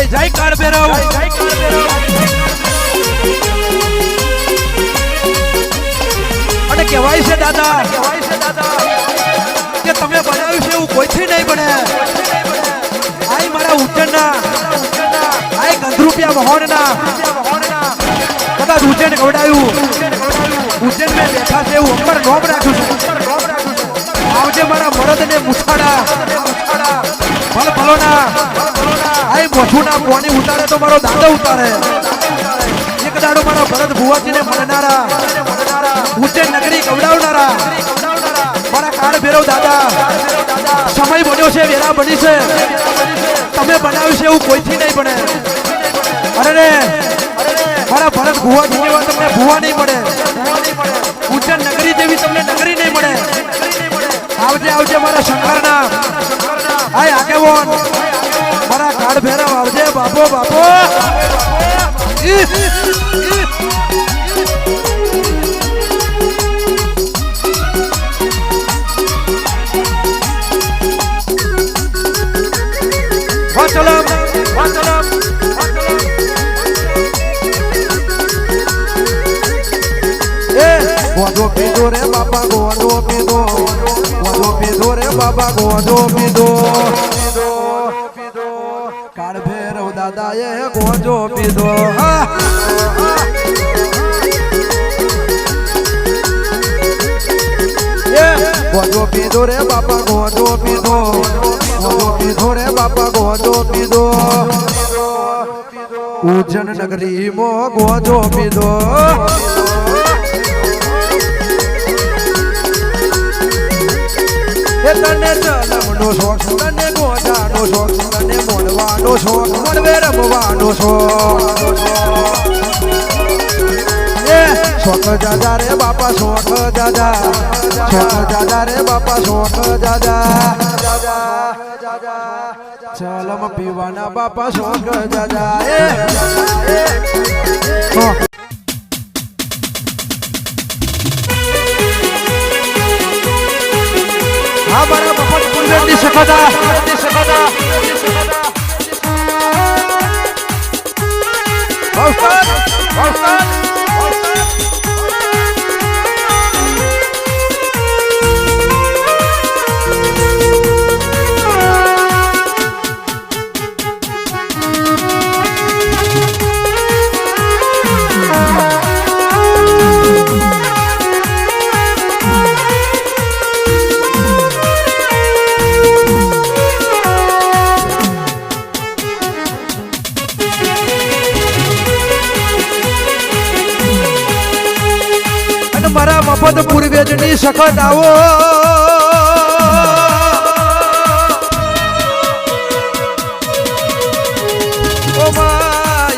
જય કાળ ભૈરવ અને કહેવાય છે દાદા કે તમે બનાવ્યું છે એવું કોઈથી નહીં બને આઈ મારા ઉજ્જૈનના આઈ ગંધરૂપિયા મહોરના કદાચ ઉજ્જૈન ગવડાયું ઉજ્જૈન મેં બેઠા છે એવું અંબર નોમ રાખ્યું છે આવજે મારા મરદને મુછાડા ભલ ભલોના આઈ મોઠુના પોણી ઉતારે તો મારો દાદો ઉતારે એક દાડો મારા ભરત ભુવાજીને મળનારા ઉજ્જૈન નગરી ગવડાવનારા મારા કાળ ભૈરવ દાદા સમય બન્યો છે વેરા બની છે તમે બનાવ્યું છે એવું કોઈથી નહીં બને અરે રે મારા ભરત ભુવાજી જેવા તમને ભુવા નહીં મળે ઉજ્જૈન નગરી જેવી તમને નગરી નહીં મળે આવજે આવજે મારા શંકરના હાય આગેવાન મારા કાળ ભૈરવ આવજે બાપો બાપો વાચલમ ગોંધો પીધો રે બાપા ગોંધો પીધો રે બાબા ગોંધો પીધો કાળ ભૈરવ દાદા એ ગોંધો પીધો ગોંધો પીધો રે બાપા ગોંધો પીધો રે બાપા ગોંધો પીધો ઉજ્જૈન નગરી મો ગોંધો પીધો તને ચલમનો શોખ તને ગોજાનો શોખ તને મોડવાનો શોખ મોડવે રમવાનો શોખ શોખ જાજા રે બાપા શોખ જાજા રે બાપા શોખ જાજા ચલમ પીવાના બાપા શોખ જાજા હા મારા મફત પુરવેરની સખતા મારા મફત પૂર્વેજની સખત આવો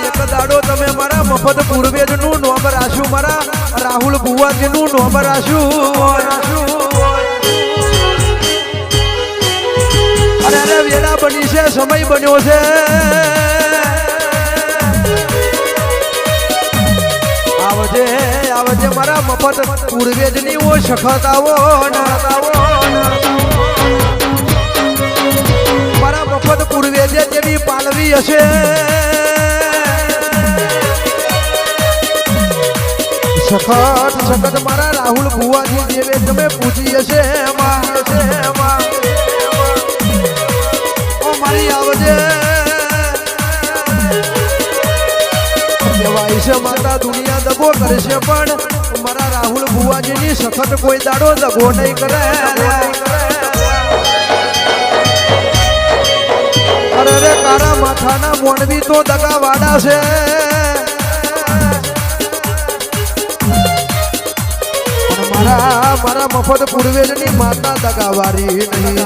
એક દાડો તમે મારા મફત પૂર્વેજનું નોમ રાખ્યું મારા રાહુલ ભુવાજીનું નોમ રાખ્યું અરે વેરા બની છે સમય બન્યો છે આવજે મારા મફત પૂર્વેજની ઓ સખત આવો મારા મફત પૂર્વેજે જેવી પાલવી હશે સખત મારા રાહુલ ભુવાજી જેવે તમે પૂછી હશે ઓ મારી આવજે કહેવાય છે માતા દુનિયા દગો કરશે પણ મારા રાહુલ ભુવાજીની સખત કોઈ દાડો દગો નહીં કરે અરે રે કારા માથાના મોણવી તો દગા વાડા છે મારા મફત પૂર્વેજની માતા દગાવારી નહીં